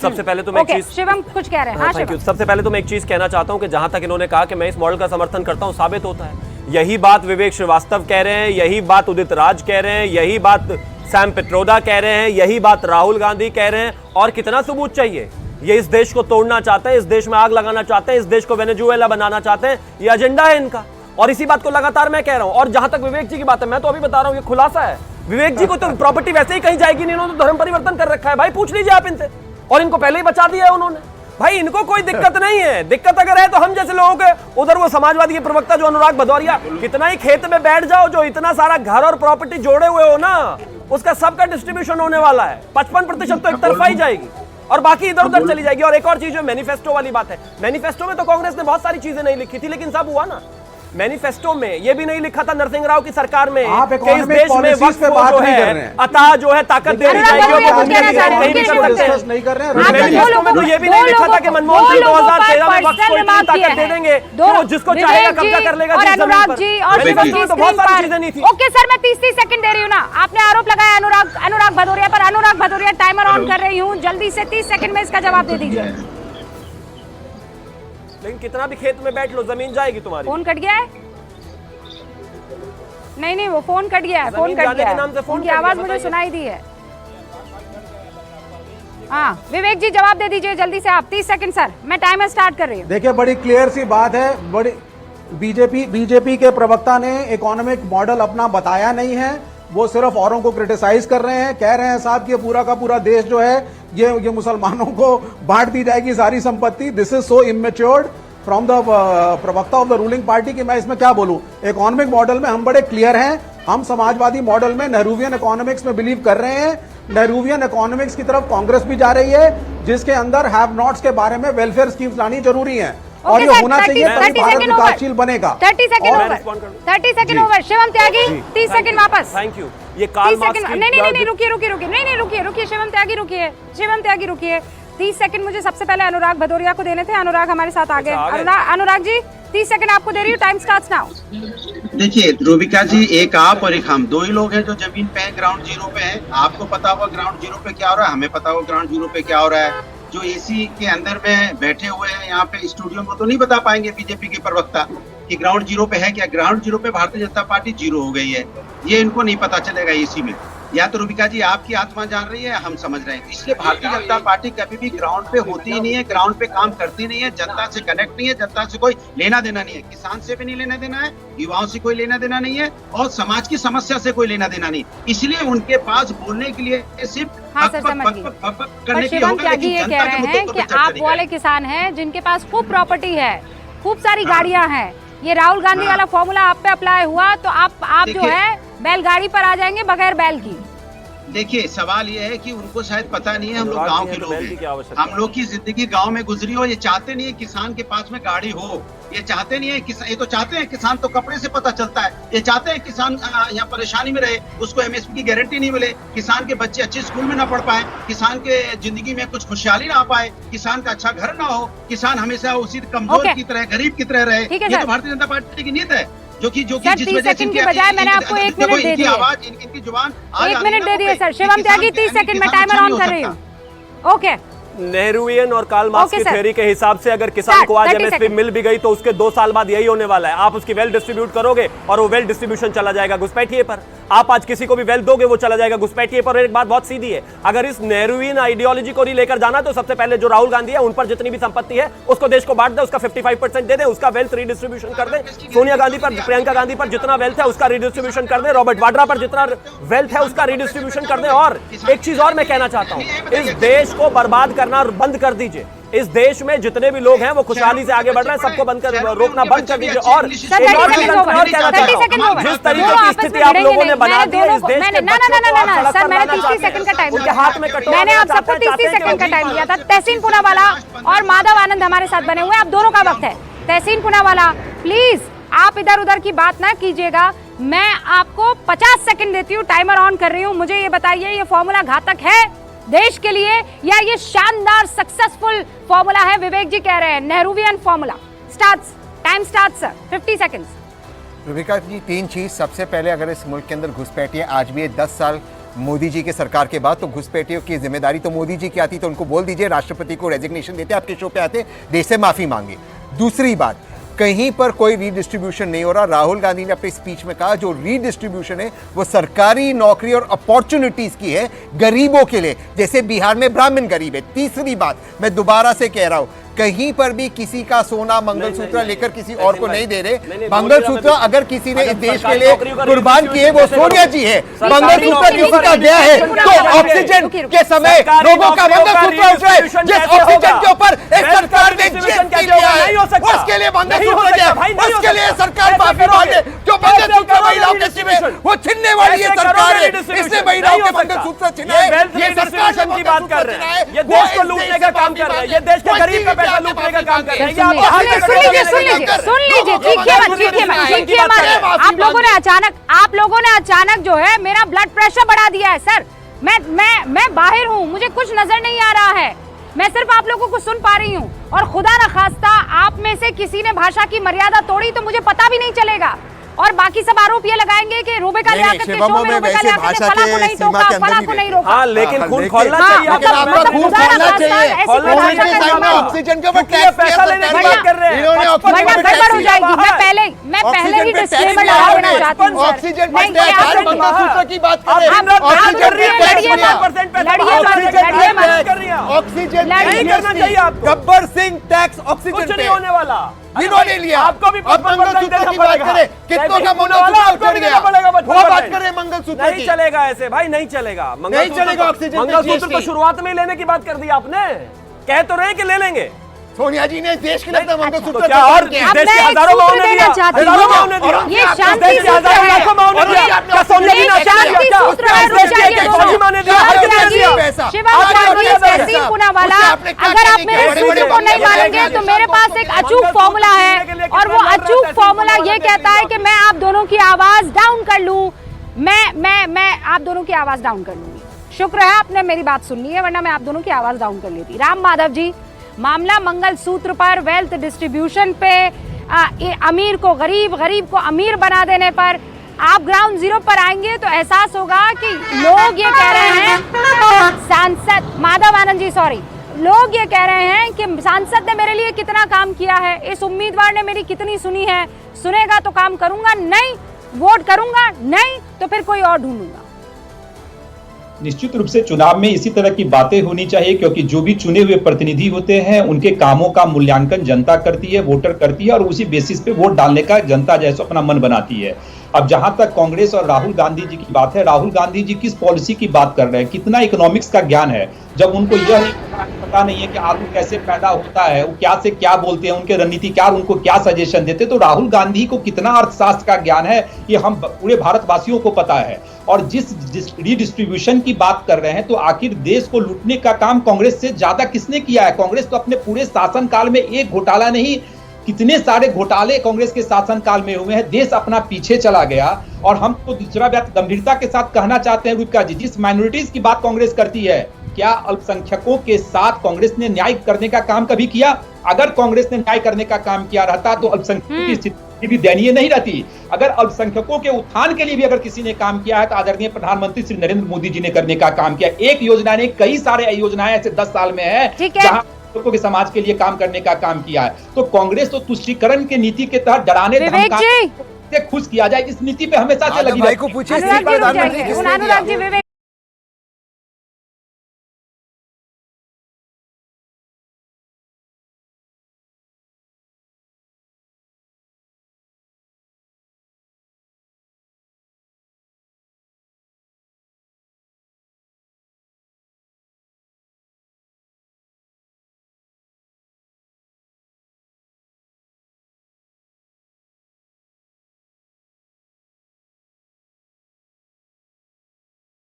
सबसे पहले तो मैं एक चीज शिवम कुछ कह रहे हैं। हाँ थैंक यू। सबसे पहले तो मैं एक चीज कहना चाहता हूं कि जहां तक इन्होंने कहा कि मैं इस मॉडल का समर्थन करता हूं, साबित होता है। यही बात विवेक श्रीवास्तव कह रहे हैं, यही बात उदित राज कह रहे हैं, यही बात सैम पित्रोदा कह रहे हैं, यही बात राहुल गांधी कह रहे हैं। और कितना सबूत चाहिए? ये इस देश को तोड़ना चाहते हैं, इस देश में आग लगाना चाहते हैं, इस देश को वेनेजुएला बनाना चाहते हैं। ये एजेंडा है इनका, और इसी बात को लगातार मैं कह रहा हूं। और जहां तक विवेक जी की बात है, मैं तो अभी बता रहा हूं, ये खुलासा है। विवेक जी को तो प्रॉपर्टी वैसे ही कहीं जाएगी नहीं, इन्होंने तो धर्म परिवर्तन कर रखा है भाई, पूछ लीजिए आप इनसे। और इनको पहले ही बचा दिया है उन्होंने भाई, इनको कोई दिक्कत नहीं है। दिक्कत अगर है तो हम जैसे लोगों के, उधर वो समाजवादी के प्रवक्ता जो अनुराग भदौरिया, कितना ही खेत में बैठ जाओ, जो इतना सारा घर और प्रॉपर्टी जोड़े हुए हो ना, उसका सबका डिस्ट्रीब्यूशन होने वाला है। 55% तो एक तरफा ही जाएगी और बाकी इधर उधर चली जाएगी। और एक और चीज, जो मैनिफेस्टो वाली बात है, मैनिफेस्टो में तो कांग्रेस ने बहुत सारी चीजें नहीं लिखी थी, लेकिन सब हुआ ना। मैनिफेस्टो में ये भी नहीं लिखा था नरसिंह राव की सरकार में कि इस देश में वक्फ को जो है अतः जो है ताकत देनी चाहिए। मैनिफेस्टो में तो ये भी नहीं लिखा था कि मनमोहन सिंह 2013 में वक्फ को इतनी ताकत दे देंगे तो जिसको चाहेगा कब्जा कर लेगा। अनुराग जी और शिवम जी तो बहुत सारी चीजें नहीं थी। ओके सर, मैं 30 सेकंड दे रही हूँ ना। आपने आरोप लगाया अनुराग भदौरिया पर। अनुराग भदौरिया, टाइमर ऑन कर रही हूँ, जल्दी से 30 सेकंड में इसका जवाब दे दीजिए। लेकिन कितना भी खेत में बैठ लो, जमीन जाएगी तुम्हारी। फोन कट गया है? नहीं, वो फोन कट गया है। फोन कट गया है, फोन की आवाज मुझे सुनाई दी है। हाँ विवेक जी जवाब दे दीजिए जल्दी से आप। 30 सेकंड सर, मैं टाइमर स्टार्ट कर रही हूँ। देखिए बड़ी क्लियर सी बात है। बड़ी बीजेपी के प्रवक्ता ने इकोनॉमिक मॉडल अपना बताया नहीं है, वो सिर्फ औरों को क्रिटिसाइज कर रहे हैं। कह रहे हैं साहब कि पूरा का पूरा देश जो है ये मुसलमानों को बांट दी जाएगी सारी संपत्ति। This is so immatured from the प्रवक्ता ऑफ द रूलिंग पार्टी कि मैं इसमें क्या बोलूं। इकोनॉमिक मॉडल में हम बड़े क्लियर हैं। हम समाजवादी मॉडल में नेहरूवियन इकोनॉमिक्स में बिलीव कर रहे हैं। नेहरूवियन इकोनॉमिक्स की तरफ कांग्रेस भी जा रही है, जिसके अंदर हैव नॉट्स के बारे में वेलफेयर स्कीम्स लानी जरूरी है और ये होना चाहिए, तभी भारत विकासशील बनेगा। 30 सेकंड ओवर। शिवम त्यागी 30 सेकंड वापस। Thank you. ये कार्ल मार्क्स की नहीं रुकिए शिवम त्यागी रुकिए। 30 सेकंड मुझे सबसे पहले अनुराग भदौरिया को देने थे। अनुराग हमारे साथ आ गए। अनुराग जी 30 सेकंड आपको दे रही हूँ, टाइम स्टार्ट्स नाउ। देखिए रूबिका जी, एक आप और एक हम, दो ही लोग हैं जो जमीन पे हैं, ग्राउंड जीरो पे हैं। आपको पता होगा ग्राउंड जीरो पे क्या हो रहा है, हमें पता होगा ग्राउंड जीरो पे क्या हो रहा है। जो एसी के अंदर में बैठे हुए हैं यहाँ पे स्टूडियो में, तो नहीं बता पाएंगे बीजेपी के प्रवक्ता कि ग्राउंड जीरो पे है क्या। ग्राउंड जीरो पे भारतीय जनता पार्टी जीरो हो गई है, ये इनको नहीं पता चलेगा एसी में। या तो रूबिका जी आपकी आत्मा जान रही है, हम समझ रहे हैं। इसलिए भारतीय जनता पार्टी कभी भी ग्राउंड पे होती ही नहीं है, ग्राउंड पे काम करती नहीं है, जनता से कनेक्ट नहीं है, जनता से कोई लेना देना नहीं है। किसान से भी नहीं लेना देना है, युवाओं से कोई लेना देना नहीं है, और समाज की समस्या से कोई लेना देना नहीं। इसलिए उनके पास बोलने के लिए सिर्फ करने की होगा, लेकिन ये कह रहे हैं कि आप वाले किसान हैं जिनके पास खूब प्रॉपर्टी है, खूब सारी गाड़ियां हैं। ये राहुल गांधी वाला फॉर्मूला आप पे अप्लाई हुआ तो आप जो है बैलगाड़ी पर आ जाएंगे बगैर बैल की। देखिए सवाल ये है कि उनको शायद पता नहीं है, हम लोग गांव के लोग हैं, हम लोग की जिंदगी गांव में गुजरी हो। ये चाहते नहीं है किसान के पास में गाड़ी हो, ये चाहते नहीं है किसान। ये तो चाहते हैं किसान तो कपड़े से पता चलता है। ये चाहते हैं किसान यहाँ परेशानी में रहे, उसको एमएसपी की गारंटी नहीं मिले, किसान के बच्चे अच्छे स्कूल में ना पढ़ पाए, किसान के जिंदगी में कुछ खुशहाली ना आ पाए, किसान का अच्छा घर ना हो, किसान हमेशा उसी कमजोर की तरह, गरीब की तरह रहे। ये तो भारतीय जनता पार्टी की नीयत है, जो कि जिस वजह से के बजाय मैंने आपको 1 मिनट दे दिया। आवाज इनकी जुबान 1 मिनट दे दिए सर। शिवम त्यागी 30 सेकंड में टाइमर ऑन कर रही हूँ। ओके। नेहरूवियन और कार्ल मार्क्स की थ्योरी के हिसाब से अगर किसान को आज एमएसपी मिल भी गई तो उसके 2 साल बाद यही होने वाला है। आप उसकी वेल डिस्ट्रीब्यूट करोगे और वो वेल डिस्ट्रीब्यूशन चला जाएगा घुसपैठिए पर। आप आज किसी को भी वेल दोगे वो चला जाएगा घुसपैठिए पर। एक बात बहुत सीधी है, अगर इस नेहरूवियन आइडियोलॉजी को नहीं लेकर जाना तो सबसे पहले जो राहुल गांधी है उन पर जितनी भी संपत्ति है उसको देश को बांट दे, उसका 55% दे दे, उसका वेल्थ रीडिस्ट्रीब्यूशन कर दे। सोनिया गांधी पर, प्रियंका गांधी पर जितना वेल्थ है उसका रीडिस्ट्रीब्यूशन कर दे, रॉबर्ट वाड्रा पर जितना वेल्थ है उसका रीडिस्ट्रीब्यूशन कर दे। और एक चीज और मैं कहना चाहता हूं, इस देश को बर्बाद करना बंद कर दीजिए। इस देश में जितने भी लोग हैं वो खुशहाली से आगे बढ़ रहे हैं, सबको बंद कर रोकना बंद कर दीजिए। और जिस तरीके की स्थिति आप लोगों ने बना दी है इस देश के बच्चों को, सर मैंने 30 सेकंड का टाइम उनके हाथ में कटोरा, मैंने आप सबको 30 सेकंड का टाइम दिया था। तहसीन पूनावाला और माधव आनंद हमारे साथ बने हुए हैं, आप दोनों का वक्त है। तहसीन पूनावाला प्लीज आप इधर उधर की बात ना कीजिएगा। मैं आपको 50 सेकंड देती हूँ, टाइमर ऑन कर रही हूँ। मुझे ये बताइए ये फॉर्मूला घातक है देश के लिए या ये शानदार सक्सेसफुल फॉर्मूला है? विवेक जी कह रहे हैं Nehruvian formula. Starts, time starts sir, 50 seconds. Rubika ji 3 चीज। सबसे पहले अगर इस मुल्क के अंदर घुसपैठियां आज भी 10 साल मोदी जी के सरकार के बाद तो घुसपैठियों की जिम्मेदारी तो मोदी जी की आती, तो उनको बोल दीजिए राष्ट्रपति को रेजिग्नेशन देते, आपके शो पे आते, देश से माफी मांगे। दूसरी बात, कहीं पर कोई रीडिस्ट्रीब्यूशन नहीं हो रहा। राहुल गांधी ने अपने स्पीच में कहा जो रीडिस्ट्रीब्यूशन है वो सरकारी नौकरी और अपॉर्चुनिटीज की है गरीबों के लिए, जैसे बिहार में ब्राह्मण गरीब है। तीसरी बात, मैं दोबारा से कह रहा हूं, कहीं पर भी किसी का सोना मंगलसूत्र लेकर किसी और को नहीं दे रहे। मंगलसूत्र अगर किसी ने इस देश के लिए कुर्बान किए वो सोनिया जी है। मंगलसूत्र किसी का गया है तो ऑक्सीजन के समय लोगों का मंगलसूत्र उठ रहा है, जिस ऑक्सीजन के ऊपर एक सरकार ने जीएसटी लिया है उसके लिए मंगलसूत्र गया, उसके लिए सरकार माफी मांगे। जो मंगलसूत्र महिलाओं के सिवे वो छीनने वाली है सरकार है, इसने महिलाओं के मंगलसूत्र छीने, ये सरकार की बात कर रहे हैं, ये देश को लूटने का काम कर रहे हैं, ये देश के गरीब का पैसा लूटने का काम कर रहे हैं। सुन लीजिए, चीखिए मत। आप लोगों ने अचानक जो है मेरा ब्लड प्रेशर बढ़ा दिया है सर। मैं बाहर हूँ, मुझे कुछ नजर नहीं आ रहा है, मैं सिर्फ आप लोगों को सुन पा रही हूँ। और खुदा न खास्ता आप में से किसी ने भाषा की मर्यादा तोड़ी तो मुझे पता भी नहीं चलेगा। और बाकी सब आरोप ये लगाएंगे कि रूबिका लियाकत के शो में रूबिका लियाकत ने फला को नहीं टोका, फला को नहीं रोका। हाँ, लेकिन खून खोलना चाहिए, आपका खून खोलना चाहिए। ऑक्सीजन के ऊपर पैसा लेने की बात कर रहे हैं, वरना गड़बड़ हो जाएगी। मैं पहले ही डिस्क्लेमर लगा देना चाहती हूँ। ऑक्सीजन मंगलसूत्र की बात कर रहे हैं, ऑक्सीजन नहीं करना चाहिए आपको। गब्बर सिंह टैक्स ऑक्सीजन कुछ नहीं होने वाला, इन्होंने लिया। आपको भी अब मंगलसूत्र की बात करें, कितनों का मंगलसूत्र उठ गया, वो बात करें मंगलसूत्र नहीं की। चलेगा ऐसे भाई, नहीं चलेगा। नहीं चलेगा ऑक्सीजन। मंगलसूत्र तो शुरुआत में ही लेने की बात कर दी आपने, कह तो रहे कि ले लेंगे। सोनिया जी ने देश के लिए अपना मंगलसूत्र क्या और देश के हजारों माओ ने दिया, हजारों माओ ने दिया, ये शांति सूत्र है, लाखों माओ ने दिया, क्या सोनिया जी ने शांति सूत्र है। रुक जाइए तहसीन पूनावाला, अगर आप मेरे सूत्र को नहीं मानेंगे तो मेरे पास एक अचूक फॉर्मूला है, और वो अचूक फॉर्मूला ये कहता है कि मैं आप दोनों की आवाज डाउन कर लूं। मैं आप दोनों की आवाज डाउन कर लूंगी। शुक्र है आपने मेरी बात सुन ली है, वरना मैं आप दोनों की आवाज डाउन कर लेती। राम माधव जी, मामला मंगलसूत्र पर, वेल्थ डिस्ट्रीब्यूशन पे, अमीर को गरीब, गरीब को अमीर बना देने पर आप ग्राउंड जीरो पर आएंगे तो एहसास होगा कि लोग ये कह रहे हैं, सांसद माधव आनंद जी सॉरी, लोग ये कह रहे हैं कि सांसद ने मेरे लिए कितना काम किया है, इस उम्मीदवार ने मेरी कितनी सुनी है, सुनेगा तो काम करूंगा, नहीं वोट करूंगा, नहीं तो फिर कोई और ढूंढूंगा। निश्चित रूप से चुनाव में इसी तरह की बातें होनी चाहिए, क्योंकि जो भी चुने हुए प्रतिनिधि होते हैं उनके कामों का मूल्यांकन जनता करती है, वोटर करती है, और उसी बेसिस पे वोट डालने का जनता जैसा अपना मन बनाती है। अब जहां तक कांग्रेस और राहुल गांधी जी की बात है, राहुल गांधी जी किस पॉलिसी की बात कर रहे हैं, कितना इकोनॉमिक्स का ज्ञान है, जब उनको यह पता नहीं है कि आलू कैसे पैदा होता है, वो क्या से क्या बोलते हैं, उनके रणनीतिकार उनको क्या सजेशन देते, तो राहुल गांधी को कितना अर्थशास्त्र का ज्ञान है ये हम पूरे भारतवासियों को पता है। और जिस रीडिस्ट्रीब्यूशन की बात कर रहे हैं, तो आखिर देश को लूटने का काम कांग्रेस से ज्यादा किसने किया है? कांग्रेस तो अपने पूरे शासनकाल में एक घोटाला नहीं, कितने सारे घोटाले कांग्रेस के शासनकाल में हुए हैं, देश अपना पीछे चला गया। और हम तो दूसरा बात गंभीरता के साथ कहना चाहते हैं रूबिका जी, जिस माइनॉरिटीज की बात कांग्रेस करती है, क्या अल्पसंख्यकों के साथ कांग्रेस ने न्याय करने का काम कभी किया? अगर कांग्रेस ने न्याय करने का काम किया रहता तो अल्पसंख्यकों की स्थिति भी दयनीय नहीं रहती। अगर अल्पसंख्यकों के उत्थान के लिए भी अगर किसी ने काम किया है तो आदरणीय प्रधानमंत्री श्री नरेंद्र मोदी जी ने करने का काम किया। एक योजना ने कई सारे योजनाएं ऐसे 10 साल में है जहां लोगों के समाज के लिए काम करने का काम किया है। तो कांग्रेस तो तुष्टीकरण की नीति के तहत डराने धमकाने से खुश किया जाए, इस नीति पे हमेशा से लगी। भाई को पूछिए।